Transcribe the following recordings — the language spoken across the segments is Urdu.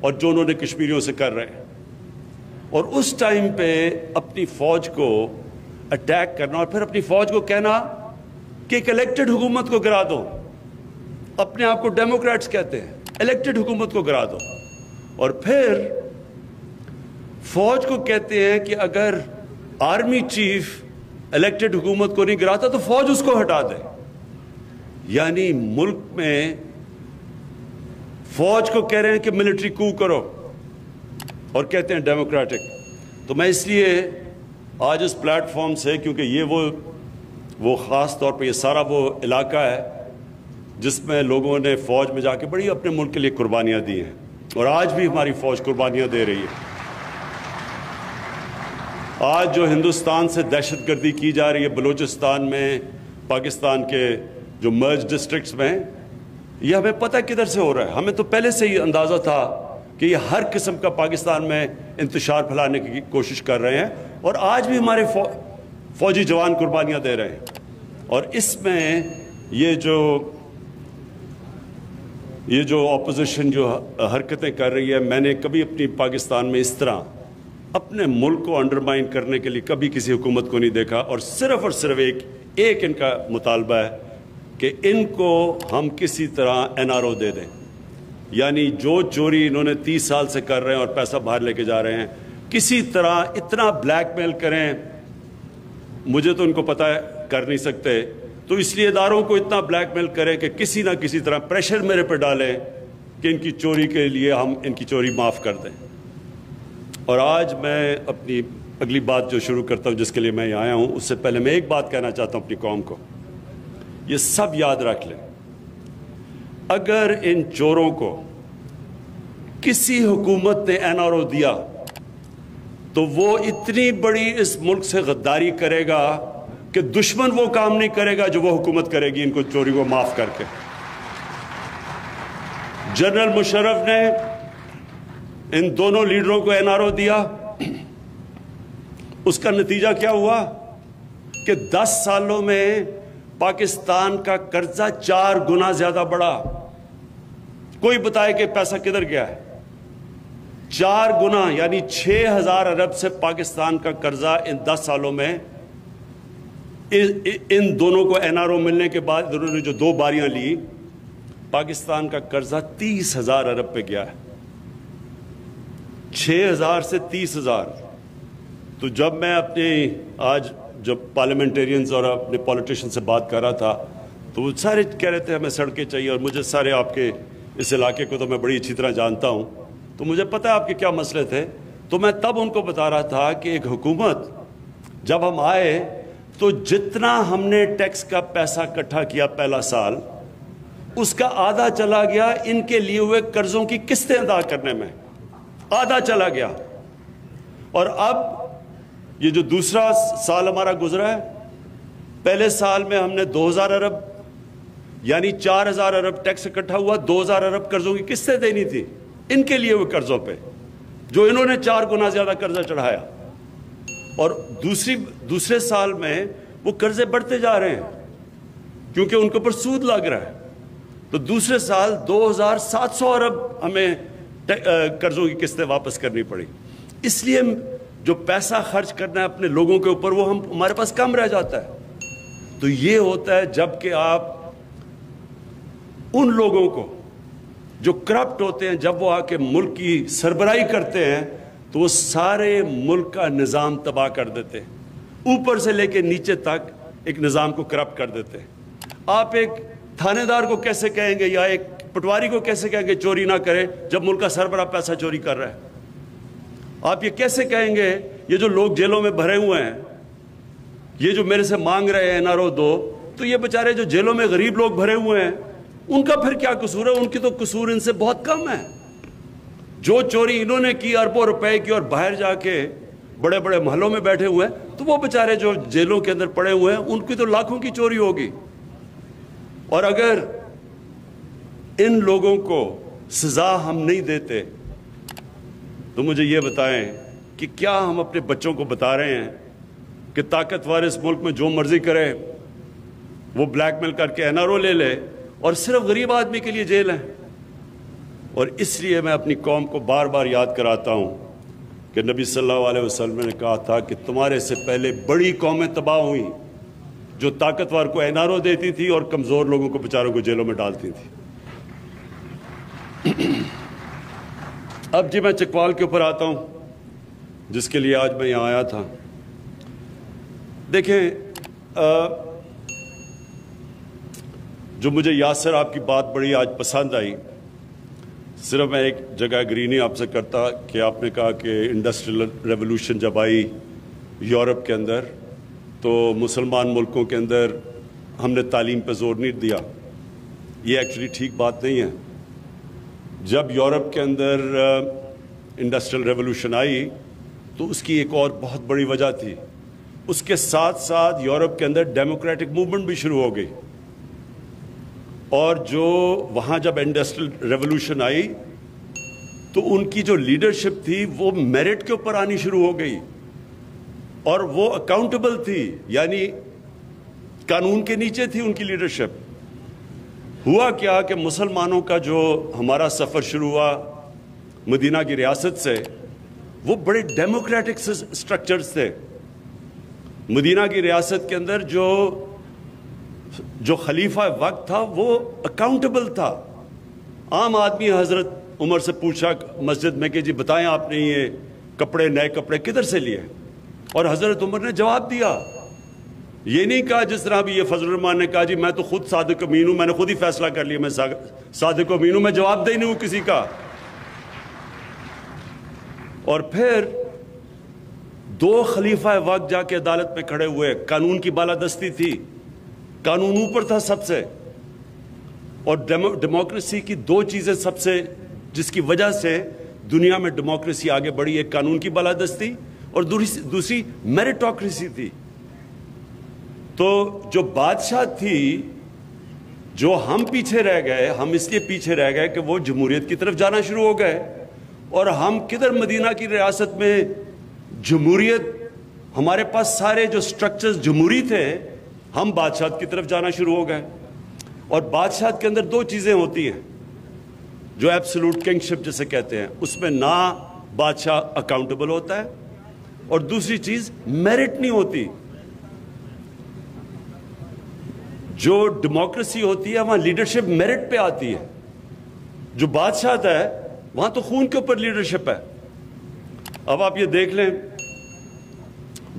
اور جو انہوں نے کشمیریوں سے کر رہے ہیں. اور اس ٹائم پہ اپنی فوج کو اٹیک کرنا اور پھر اپنی فوج کو کہنا کہ ایک الیکٹڈ حکومت کو گرا دو. اپنے آپ کو ڈیموکریٹس کہتے ہیں, الیکٹڈ حکومت کو گرا دو. اور پھر فوج کو کہتے ہیں کہ اگر آرمی چیف الیکٹڈ حکومت کو نہیں گراتا تو فوج اس کو ہٹا دے. یعنی ملک میں فوج کو کہہ رہے ہیں کہ ملٹری کو کرو اور کہتے ہیں ڈیموکریٹک. تو میں اس لیے آج اس پلیٹ فارم سے, کیونکہ یہ وہ خاص طور پہ یہ سارا وہ علاقہ ہے جس میں لوگوں نے فوج میں جا کے بڑی اپنے ملک کے لیے قربانیاں دی ہیں, اور آج بھی ہماری فوج قربانیاں دے رہی ہے. آج جو ہندوستان سے دہشت گردی کی جا رہی ہے بلوچستان میں, پاکستان کے جو مرج ڈسٹرکٹس میں, یہ ہمیں پتہ کدھر سے ہو رہا ہے. ہمیں تو پہلے سے ہی اندازہ تھا کہ یہ ہر قسم کا پاکستان میں انتشار پھیلانے کی کوشش کر رہے ہیں, اور آج بھی ہمارے فوجی جوان قربانیاں دے رہے ہیں. اور اس میں یہ جو اپوزیشن جو حرکتیں کر رہی ہے, میں نے کبھی اپنی پاکستان میں اس طرح اپنے ملک کو انڈرمائن کرنے کے لیے کبھی کسی حکومت کو نہیں دیکھا. اور صرف ایک ان کا مطالبہ ہے کہ ان کو ہم کسی طرح NRO دے دیں. یعنی جو چوری انہوں نے 30 سال سے کر رہے ہیں اور پیسہ باہر لے کے جا رہے ہیں, کسی طرح اتنا بلیک میل کریں. مجھے تو ان کو پتہ ہے کر نہیں سکتے, تو اس لیے اداروں کو اتنا بلیک میل کریں کہ کسی نہ کسی طرح پریشر میرے پہ ڈالیں کہ ان کی چوری کے لیے ہم ان کی چوری معاف کر دیں. اور آج میں اپنی اگلی بات جو شروع کرتا ہوں, جس کے لیے میں یہاں آیا ہوں, اس سے پہلے میں ایک بات کہنا چاہتا ہوں اپنی قوم کو. یہ سب یاد رکھ لیں, اگر ان چوروں کو کسی حکومت نے NRO دیا تو وہ اتنی بڑی اس ملک سے غداری کرے گا کہ دشمن وہ کام نہیں کرے گا جو وہ حکومت کرے گی ان کو چوری کو معاف کر کے. جنرل مشرف نے ان دونوں لیڈروں کو NRO دیا, اس کا نتیجہ کیا ہوا کہ 10 سالوں میں پاکستان کا قرضہ 4 گنا زیادہ بڑھا. کوئی بتائے کہ پیسہ کدھر گیا ہے؟ 4 گنا, یعنی 6,000 ارب سے پاکستان کا قرضہ ان 10 سالوں میں, ان دونوں کو NRO ملنے کے بعد انہوں نے جو 2 باریاں لی, پاکستان کا قرضہ 30,000 ارب پہ گیا ہے. 6,000 سے 30,000. تو جب میں آج جب پارلیمنٹیرینز اور اپنے پولیٹیشین سے بات کر رہا تھا, تو وہ سارے کہہ رہے تھے ہمیں سڑکیں چاہیے, اور مجھے سارے آپ کے اس علاقے کو تو میں بڑی اچھی طرح جانتا ہوں, تو مجھے پتہ ہے آپ کے کیا مسئلے تھے. تو میں تب ان کو بتا رہا تھا کہ ایک حکومت جب ہم آئے تو جتنا ہم نے ٹیکس کا پیسہ اکٹھا کیا پہلا سال, اس کا آدھا چلا گیا ان کے لیے ہوئے قرضوں کی قسطیں ادا کرنے میں, آدھا چلا گیا. اور اب یہ جو دوسرا سال ہمارا گزرا ہے, پہلے سال میں ہم نے 2,000 ارب یعنی 4,000 ارب ٹیکس اکٹھا ہوا, 2,000 ارب قرضوں کی قسطیں دینی تھی ان کے لیے ہوئے قرضوں پہ, جو انہوں نے 4 گنا زیادہ قرضہ چڑھایا. اور دوسرے سال میں وہ قرضے بڑھتے جا رہے ہیں کیونکہ ان کے اوپر سود لگ رہا ہے. تو دوسرے سال 2,700 ارب ہمیں قرضوں کی قسطیں واپس کرنی پڑی. اس لیے جو پیسہ خرچ کرنا ہے اپنے لوگوں کے اوپر, وہ ہمارے پاس کم رہ جاتا ہے. تو یہ ہوتا ہے جب کہ آپ ان لوگوں کو جو کرپٹ ہوتے ہیں, جب وہ آ کے ملک کی سربراہی کرتے ہیں تو وہ سارے ملک کا نظام تباہ کر دیتے ہیں, اوپر سے لے کے نیچے تک ایک نظام کو کرپٹ کر دیتے ہیں. آپ ایک تھانے دار کو کیسے کہیں گے یا ایک پٹواری کو کیسے کہیں گے چوری نہ کرے جب ملک کا سربراہ پیسہ چوری کر رہا ہے؟ آپ یہ کیسے کہیں گے یہ جو لوگ جیلوں میں بھرے ہوئے ہیں, یہ جو میرے سے مانگ رہے ہیں NRO دو, تو یہ بیچارے جو جیلوں میں غریب لوگ بھرے ہوئے ہیں ان کا پھر کیا قصور ہے؟ ان کی تو قصور ان سے بہت کم ہے. جو چوری انہوں نے کی اربوں روپے کی اور باہر جا کے بڑے بڑے محلوں میں بیٹھے ہوئے ہیں, تو وہ بیچارے جو جیلوں کے اندر پڑے ہوئے ہیں ان کی تو لاکھوں کی چوری ہوگی. اور اگر ان لوگوں کو سزا ہم نہیں دیتے تو مجھے یہ بتائیں کہ کیا ہم اپنے بچوں کو بتا رہے ہیں کہ طاقتور اس ملک میں جو مرضی کرے وہ بلیک میل کر کے NRO لے لے اور صرف غریب آدمی کے لیے جیل ہے؟ اور اس لیے میں اپنی قوم کو بار بار یاد کراتا ہوں کہ نبی صلی اللہ علیہ وسلم نے کہا تھا کہ تمہارے سے پہلے بڑی قومیں تباہ ہوئیں جو طاقتور کو انارو دیتی تھی اور کمزور لوگوں کو بیچاروں کو جیلوں میں ڈالتی تھی۔ اب جی میں چکوال کے اوپر آتا ہوں جس کے لیے آج میں یہاں آیا تھا۔ دیکھیں جو مجھے یاسر آپ کی بات بڑی آج پسند آئی، صرف میں ایک جگہ اگری نہیں آپ سے کرتا کہ آپ نے کہا کہ انڈسٹریل ریولوشن جب آئی یورپ کے اندر تو مسلمان ملکوں کے اندر ہم نے تعلیم پہ زور نہیں دیا۔ یہ ایکچولی ٹھیک بات نہیں ہے۔ جب یورپ کے اندر انڈسٹریل ریولوشن آئی تو اس کی ایک اور بہت بڑی وجہ تھی، اس کے ساتھ ساتھ یورپ کے اندر ڈیموکریٹک موومنٹ بھی شروع ہو گئی، اور جو وہاں جب انڈسٹریل ریولوشن آئی تو ان کی جو لیڈرشپ تھی وہ میرٹ کے اوپر آنی شروع ہو گئی اور وہ اکاؤنٹیبل تھی، یعنی قانون کے نیچے تھی ان کی لیڈرشپ۔ ہوا کیا کہ مسلمانوں کا جو ہمارا سفر شروع ہوا مدینہ کی ریاست سے، وہ بڑے ڈیموکریٹک سٹرکچرز تھے۔ مدینہ کی ریاست کے اندر جو خلیفہ وقت تھا وہ اکاؤنٹیبل تھا۔ عام آدمی حضرت عمر سے پوچھا مسجد میں کہ جی بتائیں آپ نے یہ کپڑے نئے کپڑے کدھر سے لیے، اور حضرت عمر نے جواب دیا۔ یہ نہیں کہا جس طرح بھی یہ فضل الرحمان نے کہا جی میں تو خود صادق امین ہوں، میں نے خود ہی فیصلہ کر لیا، میں صادق امین ہوں، میں جواب دہ نہیں ہوں کسی کا۔ اور پھر دو خلیفہ وقت جا کے عدالت میں کھڑے ہوئے، قانون کی بالادستی تھی، قانون اوپر تھا سب سے، اور ڈیموکریسی کی دو چیزیں سب سے جس کی وجہ سے دنیا میں ڈیموکریسی آگے بڑھی، ایک قانون کی بالادستی اور دوسری میریٹوکریسی تھی۔ تو جو بادشاہ تھی، جو ہم پیچھے رہ گئے، ہم اس لیے پیچھے رہ گئے کہ وہ جمہوریت کی طرف جانا شروع ہو گئے، اور ہم کدھر مدینہ کی ریاست میں جمہوریت، ہمارے پاس سارے جو سٹرکچرز جمہوری تھے، ہم بادشاہت کی طرف جانا شروع ہو گئے۔ اور بادشاہت کے اندر دو چیزیں ہوتی ہیں جو ایبسولوٹ کنگشپ جسے کہتے ہیں، اس میں نہ بادشاہ اکاؤنٹیبل ہوتا ہے اور دوسری چیز میرٹ نہیں ہوتی۔ جو ڈیموکریسی ہوتی ہے وہاں لیڈرشپ میرٹ پہ آتی ہے، جو بادشاہت ہے وہاں تو خون کے اوپر لیڈرشپ ہے۔ اب آپ یہ دیکھ لیں،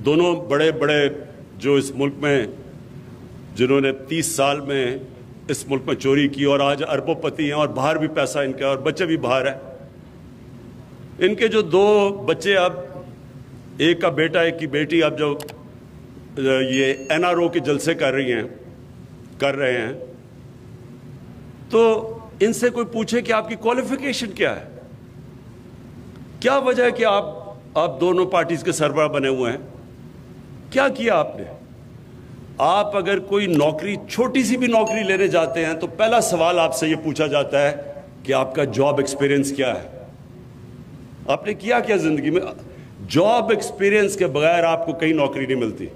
دونوں بڑے بڑے جو اس ملک میں جنہوں نے 30 سال میں اس ملک میں چوری کی اور آج اربوں پتی ہیں اور باہر بھی پیسہ ان کا اور بچے بھی باہر ہیں، ان کے جو دو بچے، اب ایک کا بیٹا ایک کی بیٹی اب جو یہ NRO کے جلسے کر رہے ہیں، تو ان سے کوئی پوچھے کہ آپ کی کوالیفیکیشن کیا ہے، کیا وجہ ہے کہ آپ دونوں پارٹیز کے سربراہ بنے ہوئے ہیں، کیا کیا آپ نے؟ آپ اگر کوئی نوکری، چھوٹی سی بھی نوکری لینے جاتے ہیں تو پہلا سوال آپ سے یہ پوچھا جاتا ہے کہ آپ کا جاب ایکسپیرینس کیا ہے، آپ نے کیا کیا زندگی میں؟ جاب ایکسپیرینس کے بغیر آپ کو کہیں نوکری نہیں ملتی۔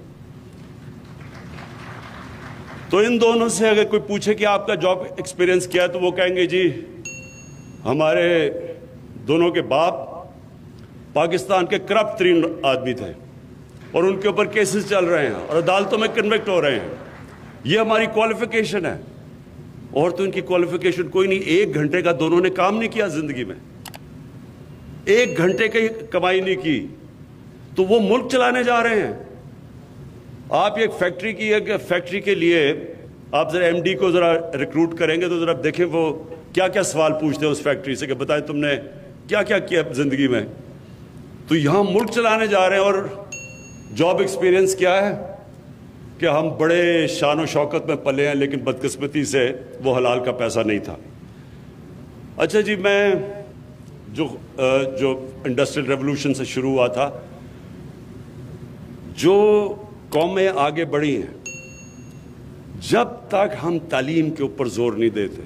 تو ان دونوں سے اگر کوئی پوچھے کہ آپ کا جاب ایکسپیرینس کیا ہے تو وہ کہیں گے جی ہمارے دونوں کے باپ پاکستان کے کرپٹ ترین آدمی تھے اور ان کے اوپر کیسز چل رہے ہیں اور عدالتوں میں کنوکٹ ہو رہے ہیں، یہ ہماری کوالیفیکیشن ہے۔ اور تو ان کی کوالیفیکیشن کوئی نہیں، 1 گھنٹے کا دونوں نے کام نہیں کیا زندگی میں، 1 گھنٹے کی کمائی نہیں کی، تو وہ ملک چلانے جا رہے ہیں۔ آپ ایک فیکٹری کی ہے کہ فیکٹری کے لیے آپ ذرا ایم ڈی کو ذرا ریکروٹ کریں گے تو ذرا دیکھیں وہ کیا کیا سوال پوچھتے ہیں اس فیکٹری سے کہ بتائیں تم نے کیا کیا کیا زندگی میں۔ تو یہاں ملک چلانے جا رہے ہیں اور جاب ایکسپیرینس کیا ہے کہ ہم بڑے شان و شوکت میں پلے ہیں لیکن بدقسمتی سے وہ حلال کا پیسہ نہیں تھا۔ اچھا جی، میں جو انڈسٹریل ریولوشن سے شروع ہوا تھا، جو قومیں آگے بڑھی ہیں، جب تک ہم تعلیم کے اوپر زور نہیں دیتے،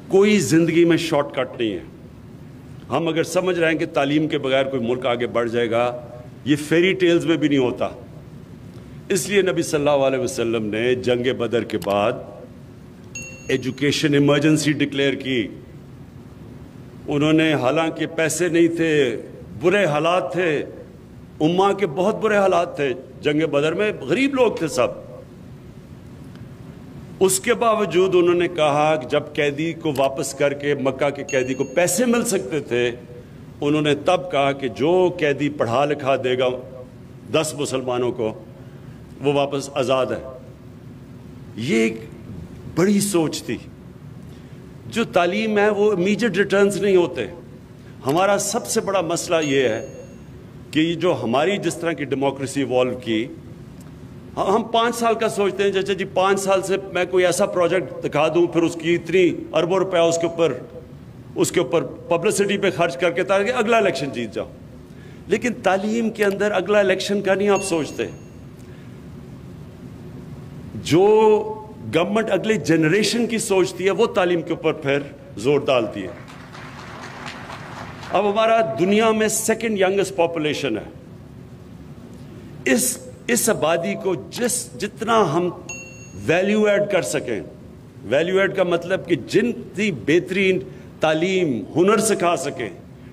کوئی زندگی میں شارٹ کٹ نہیں ہے۔ ہم اگر سمجھ رہے ہیں کہ تعلیم کے بغیر کوئی ملک آگے بڑھ جائے گا، یہ فیری ٹیلز میں بھی نہیں ہوتا۔ اس لیے نبی صلی اللہ علیہ وسلم نے جنگ بدر کے بعد ایجوکیشن ایمرجنسی ڈکلیئر کی انہوں نے حالانکہ پیسے نہیں تھے، برے حالات تھے، امہ کے بہت برے حالات تھے، جنگ بدر میں غریب لوگ تھے سب، اس کے باوجود انہوں نے کہا کہ جب قیدی کو واپس کر کے مکہ کے قیدی کو پیسے مل سکتے تھے، انہوں نے تب کہا کہ جو قیدی پڑھا لکھا دے گا 10 مسلمانوں کو وہ واپس آزاد ہے۔ یہ ایک بڑی سوچ تھی۔ جو تعلیم ہے وہ امیجیٹ ریٹرنز نہیں ہوتے۔ ہمارا سب سے بڑا مسئلہ یہ ہے کہ یہ جو ہماری جس طرح کی ڈیموکریسی ایوالو کی، ہم 5 سال کا سوچتے ہیں، جیسے جی 5 سال سے میں کوئی ایسا پروجیکٹ دکھا دوں، پھر اس کی اتنی اربوں روپیہ اس کے اوپر پبلسٹی پہ خرچ کر کے تاکہ اگلا الیکشن جیت جاؤ۔ لیکن تعلیم کے اندر اگلا الیکشن کا نہیں آپ سوچتے۔ جو گورنمنٹ اگلے جنریشن کی سوچتی ہے وہ تعلیم کے اوپر پھر زور ڈالتی ہے۔ اب ہمارا دنیا میں 2nd ینگسٹ پاپولیشن ہے۔ اس آبادی کو جتنا ہم ویلیو ایڈ کر سکیں، ویلیو ایڈ کا مطلب کہ جتنی بہترین تعلیم، ہنر سکھا سکیں،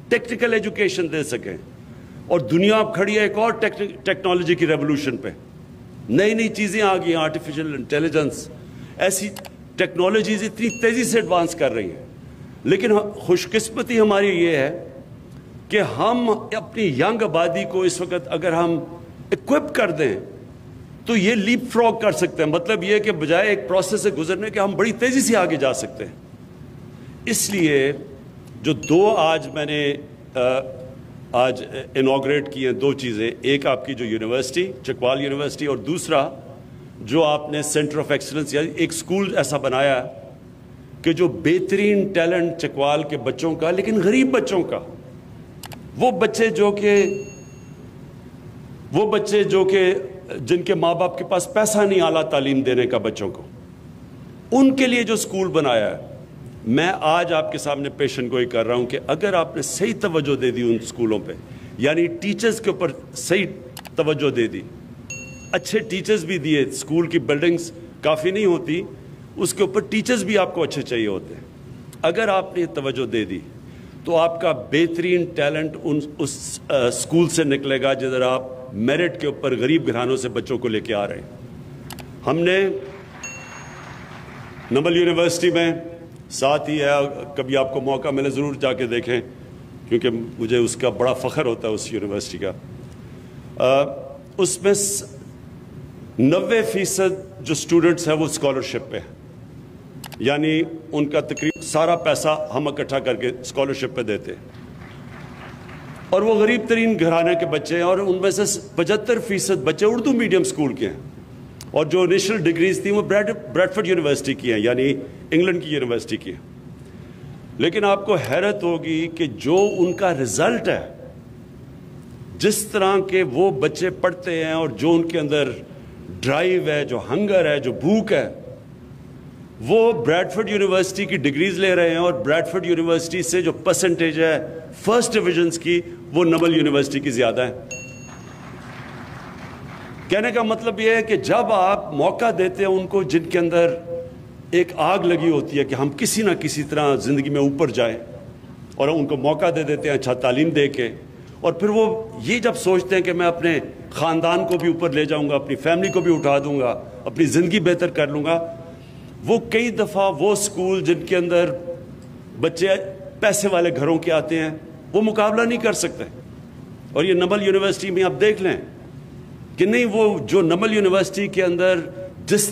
ٹیکنیکل ایجوکیشن دے سکیں، اور دنیا اب کھڑی ہے ایک اور ٹیکنالوجی کی ریولوشن پہ، نئی نئی چیزیں آ گئی ہیں، آرٹیفیشل انٹیلیجنس، ایسی ٹیکنالوجیز اتنی تیزی سے ایڈوانس کر رہی ہیں۔ لیکن خوش قسمتی ہماری یہ ہے کہ ہم اپنی ینگ آبادی کو اس وقت اگر ہم اکوپ کر دیں تو یہ لیپ فراگ کر سکتے ہیں۔ مطلب یہ کہ بجائے ایک پروسیس سے گزرنے کے ہم بڑی تیزی سے آگے جا سکتے ہیں۔ اس لیے جو 2 آج میں نے آج انوگریٹ کی ہیں 2 چیزیں، ایک آپ کی جو یونیورسٹی چکوال یونیورسٹی، اور دوسرا جو آپ نے سینٹر آف ایکسلنس یا ایک اسکول ایسا بنایا کہ جو بہترین ٹیلنٹ چکوال کے بچوں کا، لیکن غریب بچوں کا، وہ بچے جو کہ جن کے ماں باپ کے پاس پیسہ نہیں اعلیٰ تعلیم دینے کا بچوں کو، ان کے لیے جو اسکول بنایا ہے، میں آج آپ کے سامنے پیشن گوئی کر رہا ہوں کہ اگر آپ نے صحیح توجہ دے دی ان اسکولوں پہ، یعنی ٹیچرز کے اوپر صحیح توجہ دے دی، اچھے ٹیچرز بھی دیے، اسکول کی بلڈنگز کافی نہیں ہوتی، اس کے اوپر ٹیچرز بھی آپ کو اچھے چاہیے ہوتے ہیں، اگر آپ نے توجہ دے دی تو آپ کا بہترین ٹیلنٹ اس اسکول سے نکلے گا جدھر آپ میرٹ کے اوپر غریب گھرانوں سے بچوں کو لے کے آ رہے ہیں۔ ہم نے نمل یونیورسٹی میں ساتھ ہی ہے، کبھی آپ کو موقع ملے ضرور جا کے دیکھیں، کیونکہ مجھے اس کا بڑا فخر ہوتا ہے اس یونیورسٹی کا۔ اس میں 90% جو اسٹوڈنٹس ہیں وہ اسکالرشپ پہ ہیں، یعنی ان کا تقریباً سارا پیسہ ہم اکٹھا کر کے اسکالرشپ پہ دیتے ہیں، اور وہ غریب ترین گھرانے کے بچے ہیں، اور ان میں سے 75% بچے اردو میڈیم اسکول کے ہیں، اور جو انیشل ڈگریز تھیں وہ بریڈفورڈ یونیورسٹی کی ہیں، یعنی انگلینڈ کی یونیورسٹی کی ہیں۔ لیکن آپ کو حیرت ہوگی کہ جو ان کا رزلٹ ہے، جس طرح کے وہ بچے پڑھتے ہیں، اور جو ان کے اندر ڈرائیو ہے، جو ہنگر ہے، جو بھوک ہے، وہ بریڈفورڈ یونیورسٹی کی ڈگریز لے رہے ہیں، اور بریڈفورڈ یونیورسٹی سے جو پرسنٹیج ہے فرسٹ ڈویژنز کی وہ نمل یونیورسٹی کی زیادہ ہے۔ کہنے کا مطلب یہ ہے کہ جب آپ موقع دیتے ہیں ان کو جن کے اندر ایک آگ لگی ہوتی ہے کہ ہم کسی نہ کسی طرح زندگی میں اوپر جائیں، اور ان کو موقع دے دیتے ہیں اچھا تعلیم دے کے، اور پھر وہ یہ جب سوچتے ہیں کہ میں اپنے خاندان کو بھی اوپر لے جاؤں گا، اپنی فیملی کو بھی اٹھا دوں گا، اپنی زندگی بہتر کر لوں گا، وہ کئی دفعہ وہ اسکول جن کے اندر بچے پیسے والے گھروں کے آتے ہیں وہ مقابلہ نہیں کر سکتے۔ اور یہ نمل یونیورسٹی میں آپ دیکھ لیں کہ نہیں، وہ جو نمل یونیورسٹی کے اندر جس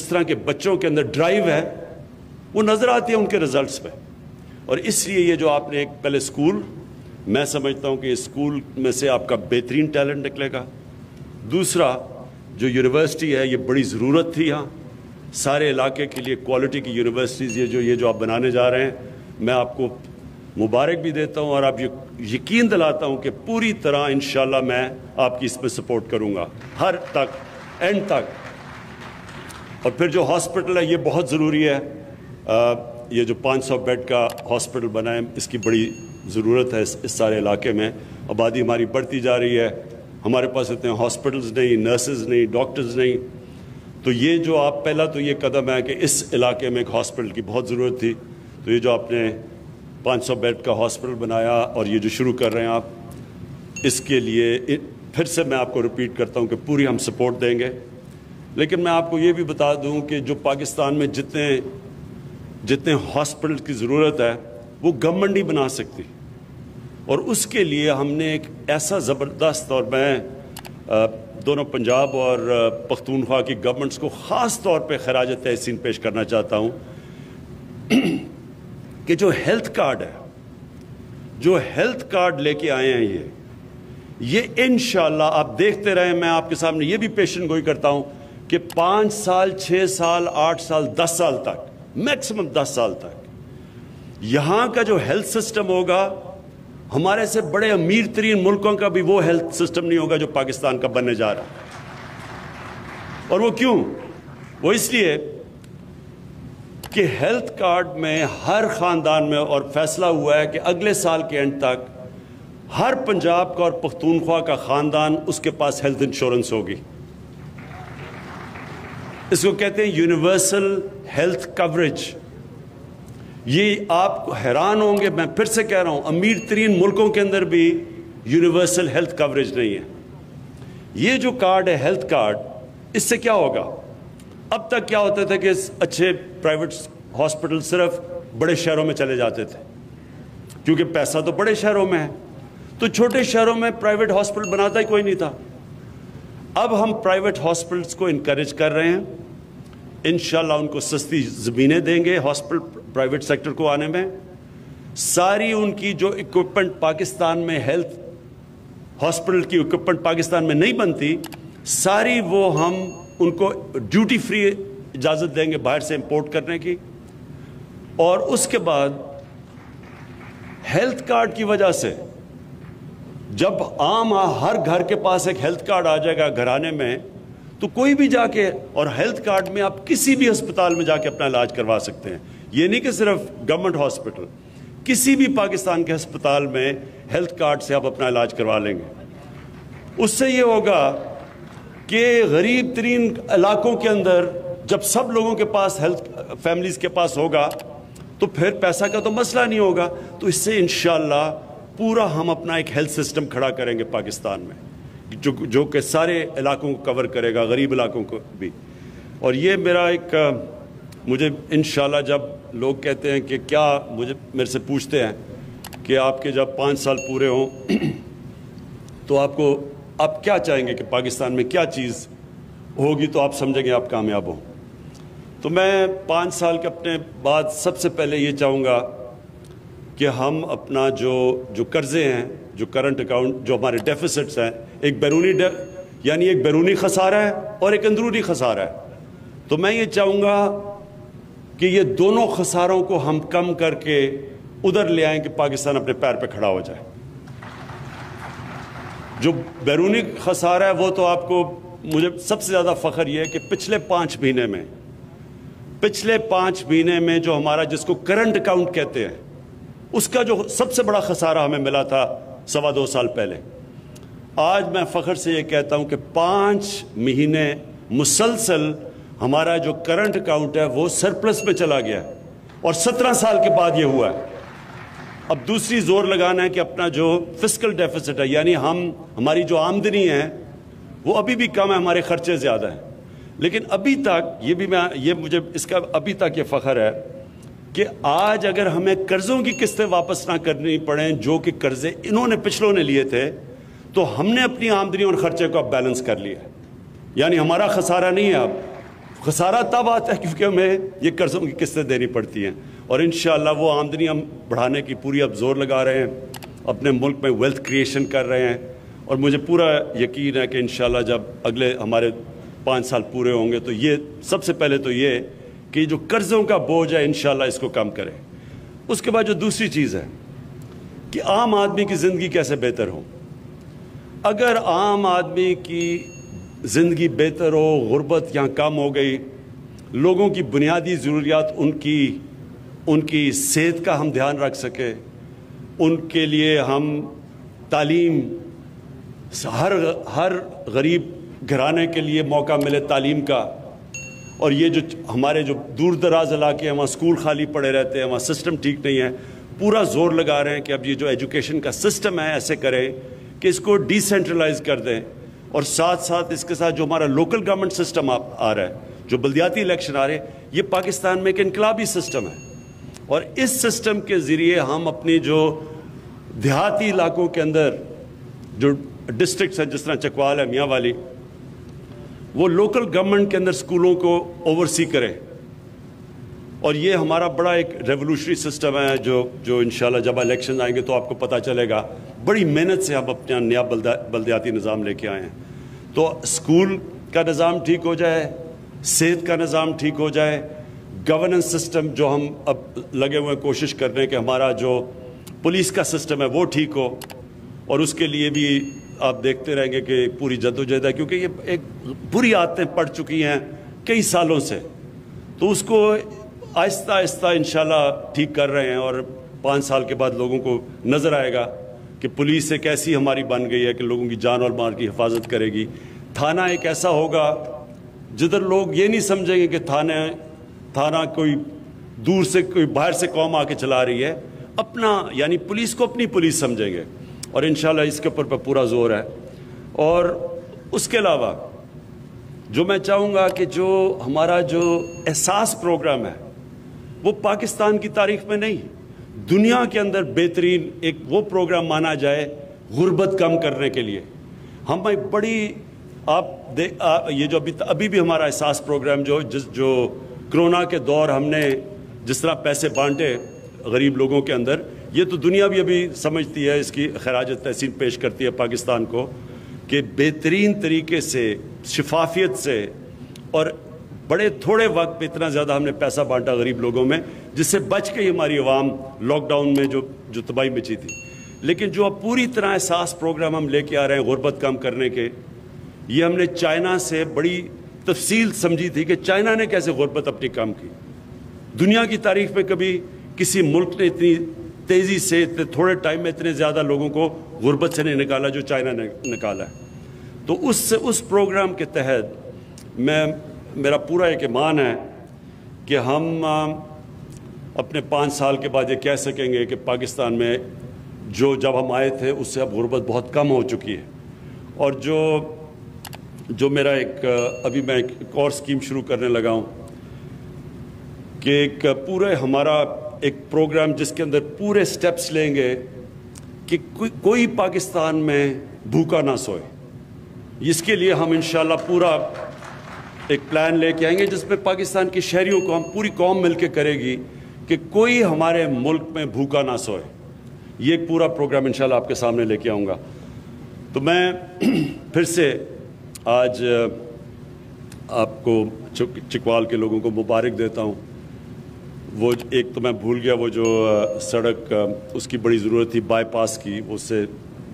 طرح کے بچوں کے اندر ڈرائیو ہے وہ نظر آتی ہے ان کے رزلٹس پہ۔ اور اس لیے یہ جو آپ نے ایک پہلے اسکول، میں سمجھتا ہوں کہ اسکول میں سے آپ کا بہترین ٹیلنٹ نکلے گا۔ دوسرا جو یونیورسٹی ہے یہ بڑی ضرورت تھی یہاں سارے علاقے کے لیے، کوالٹی کی یونیورسٹیز یہ جو آپ بنانے جا رہے ہیں، میں آپ کو مبارک بھی دیتا ہوں، اور آپ یقین دلاتا ہوں کہ پوری طرح انشاءاللہ میں آپ کی اس پہ سپورٹ کروں گا ہر تک، اینڈ تک۔ اور پھر جو ہاسپٹل ہے یہ بہت ضروری ہے، یہ جو 500 بیڈ کا ہاسپٹل بنا ہے اس کی بڑی ضرورت ہے اس سارے علاقے میں۔ آبادی ہماری بڑھتی جا رہی ہے، ہمارے پاس اتنے ہاسپٹلز نہیں، نرسز نہیں، ڈاکٹرز نہیں، تو یہ جو آپ پہلا تو یہ قدم ہے کہ اس علاقے میں ایک ہاسپٹل کی بہت ضرورت تھی۔ تو یہ جو آپ نے 500 بیڈ کا ہاسپٹل بنایا اور یہ جو شروع کر رہے ہیں آپ، اس کے لیے پھر سے میں آپ کو ریپیٹ کرتا ہوں کہ پوری ہم سپورٹ دیں گے. لیکن میں آپ کو یہ بھی بتا دوں کہ جو پاکستان میں جتنے ہاسپٹل کی ضرورت ہے وہ گورنمنٹ نہیں بنا سکتی، اور اس کے لیے ہم نے ایک ایسا زبردست، اور میں دونوں پنجاب اور پختونخوا کی گورنمنٹس کو خاص طور پہ خراج تحسین پیش کرنا چاہتا ہوں کہ جو ہیلتھ کارڈ ہے، جو ہیلتھ کارڈ لے کے آئے ہیں یہ انشاءاللہ آپ دیکھتے رہیں. میں آپ کے سامنے یہ بھی پیشن گوئی کرتا ہوں کہ 5 سال 6 سال 8 سال 10 سال تک، میکسیمم 10 سال تک یہاں کا جو ہیلتھ سسٹم ہوگا، ہمارے سے بڑے امیر ترین ملکوں کا بھی وہ ہیلتھ سسٹم نہیں ہوگا جو پاکستان کا بننے جا رہا ہے. اور وہ کیوں؟ وہ اس لیے کہ ہیلتھ کارڈ میں ہر خاندان میں، اور فیصلہ ہوا ہے کہ اگلے سال کے اینڈ تک ہر پنجاب کا اور پختونخوا کا خاندان اس کے پاس ہیلتھ انشورنس ہوگی. اس کو کہتے ہیں یونیورسل ہیلتھ کوریج. یہ آپ حیران ہوں گے، میں پھر سے کہہ رہا ہوں، امیر ترین ملکوں کے اندر بھی یونیورسل ہیلتھ کوریج نہیں ہے. یہ جو کارڈ ہے ہیلتھ کارڈ، اس سے کیا ہوگا؟ اب تک کیا ہوتا تھا کہ اچھے پرائیویٹ ہاسپٹل صرف بڑے شہروں میں چلے جاتے تھے، کیونکہ پیسہ تو بڑے شہروں میں ہے، تو چھوٹے شہروں میں پرائیویٹ ہاسپٹل بناتا ہی کوئی نہیں تھا. اب ہم پرائیویٹ ہاسپٹلس کو انکریج کر رہے ہیں، انشاءاللہ ان کو سستی زمینیں دیں گے ہاسپٹل پرائیویٹ سیکٹر کو آنے میں. ساری ان کی جو اکوپمنٹ پاکستان میں، ہیلتھ ہاسپٹل کی اکوپمنٹ پاکستان میں نہیں بنتی، ساری وہ ہم ان کو ڈیوٹی فری اجازت دیں گے باہر سے امپورٹ کرنے کی. اور اس کے بعد ہیلتھ کارڈ کی وجہ سے جب عام ہر گھر کے پاس ایک ہیلتھ کارڈ آ جائے گا گھرانے میں، تو کوئی بھی جا کے، اور ہیلتھ کارڈ میں آپ کسی بھی ہسپتال میں جا کے اپنا علاج کروا سکتے ہیں. یہ نہیں کہ صرف گورنمنٹ ہاسپٹل، کسی بھی پاکستان کے ہسپتال میں ہیلتھ کارڈ سے آپ اپنا علاج کروا لیں گے. اس سے یہ ہوگا کہ غریب ترین علاقوں کے اندر جب سب لوگوں کے پاس ہیلتھ فیملیز کے پاس ہوگا تو پھر پیسہ کا تو مسئلہ نہیں ہوگا. تو اس سے انشاءاللہ پورا ہم اپنا ایک ہیلتھ سسٹم کھڑا کریں گے پاکستان میں، جو کہ سارے علاقوں کو کور کرے گا، غریب علاقوں کو بھی. اور یہ میرا ایک، مجھے انشاءاللہ جب لوگ کہتے ہیں کہ کیا، میرے سے پوچھتے ہیں کہ آپ کے جب 5 سال پورے ہوں تو آپ کیا چاہیں گے کہ پاکستان میں کیا چیز ہوگی تو آپ سمجھیں گے آپ کامیاب ہوں. تو میں 5 سال کے اپنے بعد سب سے پہلے یہ چاہوں گا کہ ہم اپنا جو قرضے ہیں، جو کرنٹ اکاؤنٹ، جو ہمارے ڈیفیسٹس ہیں، ایک بیرونی خسارہ ہے اور ایک اندرونی خسارہ ہے. تو میں یہ چاہوں گا کہ یہ دونوں خساروں کو ہم کم کر کے ادھر لے آئیں کہ پاکستان اپنے پیر پہ کھڑا ہو جائے. جو بیرونی خسارہ ہے وہ تو آپ کو، مجھے سب سے زیادہ فخر یہ ہے کہ پچھلے 5 مہینے میں جو ہمارا، جس کو کرنٹ اکاؤنٹ کہتے ہیں، اس کا جو سب سے بڑا خسارہ ہمیں ملا تھا 2.25 سال پہلے، آج میں فخر سے یہ کہتا ہوں کہ 5 مہینے مسلسل ہمارا جو کرنٹ اکاؤنٹ ہے وہ سرپلس میں چلا گیا ہے، اور 17 سال کے بعد یہ ہوا ہے. اب دوسری زور لگانا ہے کہ اپنا جو فسکل ڈیفیسٹ ہے، یعنی ہماری جو آمدنی ہے وہ ابھی بھی کم ہے، ہمارے خرچے زیادہ ہیں. لیکن ابھی تک مجھے اس کا ابھی تک یہ فخر ہے کہ آج اگر ہمیں قرضوں کی قسطیں واپس نہ کرنی پڑیں، جو کہ قرضے پچھلوں نے لیے تھے، تو ہم نے اپنی آمدنی اور خرچے کو اب بیلنس کر لیا. یعنی ہمارا خسارہ نہیں ہے. اب خسارہ تب آتا ہے کیونکہ ہمیں یہ قرضوں کی قسطیں دینی پڑتی ہیں، اور انشاءاللہ وہ آمدنی ہم بڑھانے کی پوری اب زور لگا رہے ہیں، اپنے ملک میں ویلتھ کریشن کر رہے ہیں. اور مجھے پورا یقین ہے کہ انشاءاللہ جب اگلے ہمارے 5 سال پورے ہوں گے تو یہ سب سے پہلے تو یہ کہ جو قرضوں کا بوجھ ہے انشاءاللہ اس کو کم کریں. اس کے بعد جو دوسری چیز ہے کہ عام آدمی کی زندگی کیسے بہتر ہو. اگر عام آدمی کی زندگی بہتر ہو، غربت یہاں کم ہو گئی، لوگوں کی بنیادی ضروریات، ان کی صحت کا ہم دھیان رکھ سکے، ان کے لیے ہم تعلیم، ہر غریب گھرانے کے لیے موقع ملے تعلیم کا، اور یہ جو ہمارے جو دور دراز علاقے ہیں وہاں اسکول خالی پڑے رہتے ہیں, وہاں سسٹم ٹھیک نہیں ہے, پورا زور لگا رہے ہیں کہ اب یہ جو ایجوکیشن کا سسٹم ہے ایسے کریں کہ اس کو ڈی سینٹرلائز کر دیں, اور ساتھ ساتھ اس کے ساتھ جو ہمارا لوکل گورنمنٹ سسٹم آ رہا ہے, جو بلدیاتی الیکشن آ رہے ہیں, یہ پاکستان میں ایک انقلابی سسٹم ہے, اور اس سسٹم کے ذریعے ہم اپنی جو دیہاتی علاقوں کے اندر جو ڈسٹرکٹس ہیں جس طرح چکوال ہے, میاں والی, وہ لوکل گورنمنٹ کے اندر اسکولوں کو اوورسی کریں. اور یہ ہمارا بڑا ایک ریولوشنری سسٹم ہے جو انشاءاللہ جب الیکشن آئیں گے تو آپ کو پتہ چلے گا. بڑی محنت سے ہم اپنا نیا بلدیاتی نظام لے کے آئے ہیں. تو اسکول کا نظام ٹھیک ہو جائے, صحت کا نظام ٹھیک ہو جائے, گورننس سسٹم جو ہم اب لگے ہوئے کوشش کر رہے ہیں کہ ہمارا جو پولیس کا سسٹم ہے وہ ٹھیک ہو, اور اس کے لیے بھی آپ دیکھتے رہیں گے کہ پوری جدوجہد ہے, کیونکہ یہ ایک بری عادتیں پڑ چکی ہیں کئی سالوں سے. تو اس کو آہستہ آہستہ انشاءاللہ ٹھیک کر رہے ہیں, اور 5 سال کے بعد لوگوں کو نظر آئے گا کہ پولیس ایک ایسی ہماری بن گئی ہے کہ لوگوں کی جان اور مال کی حفاظت کرے گی. تھانہ ایک ایسا ہوگا جدھر لوگ یہ نہیں سمجھیں گے کہ تھانہ کوئی دور سے کوئی باہر سے قوم آ کے چلا رہی ہے, اپنا یعنی پولیس کو اپنی پولیس سمجھیں گے, اور انشاءاللہ اس کے اوپر پورا زور ہے. اور اس کے علاوہ جو میں چاہوں گا کہ جو ہمارا جو احساس پروگرام ہے وہ پاکستان کی تاریخ میں نہیں, دنیا کے اندر بہترین ایک وہ پروگرام مانا جائے غربت کم کرنے کے لیے. ہم ایک بڑی یہ جو ابھی بھی ہمارا احساس پروگرام جو کرونا کے دور ہم نے جس طرح پیسے بانٹے غریب لوگوں کے اندر, یہ تو دنیا بھی ابھی سمجھتی ہے, اس کی خراج تحسین پیش کرتی ہے پاکستان کو کہ بہترین طریقے سے شفافیت سے اور بڑے تھوڑے وقت پہ اتنا زیادہ ہم نے پیسہ بانٹا غریب لوگوں میں, جس سے بچ کے ہماری عوام لاک ڈاؤن میں جو تباہی مچی تھی. لیکن جو اب پوری طرح احساس پروگرام ہم لے کے آ رہے ہیں غربت کم کرنے کے, یہ ہم نے چائنا سے بڑی تفصیل سمجھی تھی کہ چائنا نے کیسے غربت اپنی کم کی. دنیا کی تاریخ میں کبھی کسی ملک نے اتنی تیزی سے اتنے تھوڑے ٹائم میں اتنے زیادہ لوگوں کو غربت سے نہیں نکالا جو چائنا نے نکالا ہے. تو اس پروگرام کے تحت میرا پورا ایک ایمان ہے کہ ہم اپنے 5 سال کے بعد یہ کہہ سکیں گے کہ پاکستان میں جب ہم آئے تھے اس سے اب غربت بہت کم ہو چکی ہے. اور جو میرا ابھی میں ایک اور اسکیم شروع کرنے لگا ہوں کہ ایک پورے ہمارا ایک پروگرام جس کے اندر پورے سٹیپس لیں گے کہ کوئی پاکستان میں بھوکا نہ سوئے. اس کے لیے ہم انشاءاللہ پورا ایک پلان لے کے آئیں گے جس میں پاکستان کے شہریوں کو ہم پوری قوم مل کے کرے گی کہ کوئی ہمارے ملک میں بھوکا نہ سوئے. یہ ایک پورا پروگرام انشاءاللہ آپ کے سامنے لے کے آؤں گا. تو میں پھر سے آج آپ کو چکوال کے لوگوں کو مبارک دیتا ہوں. وہ ایک تو میں بھول گیا, وہ جو سڑک اس کی بڑی ضرورت تھی بائی پاس کی, اس سے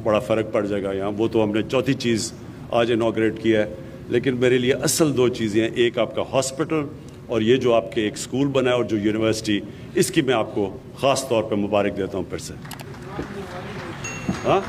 بڑا فرق پڑ جائے گا یہاں, وہ تو ہم نے چوتھی چیز آج انوگریٹ کیا ہے. لیکن میرے لیے اصل 2 چیزیں ہیں, ایک آپ کا ہاسپٹل اور یہ جو آپ کے ایک اسکول بنا ہے اور جو یونیورسٹی, اس کی میں آپ کو خاص طور پہ مبارک دیتا ہوں پھر سے. ہاں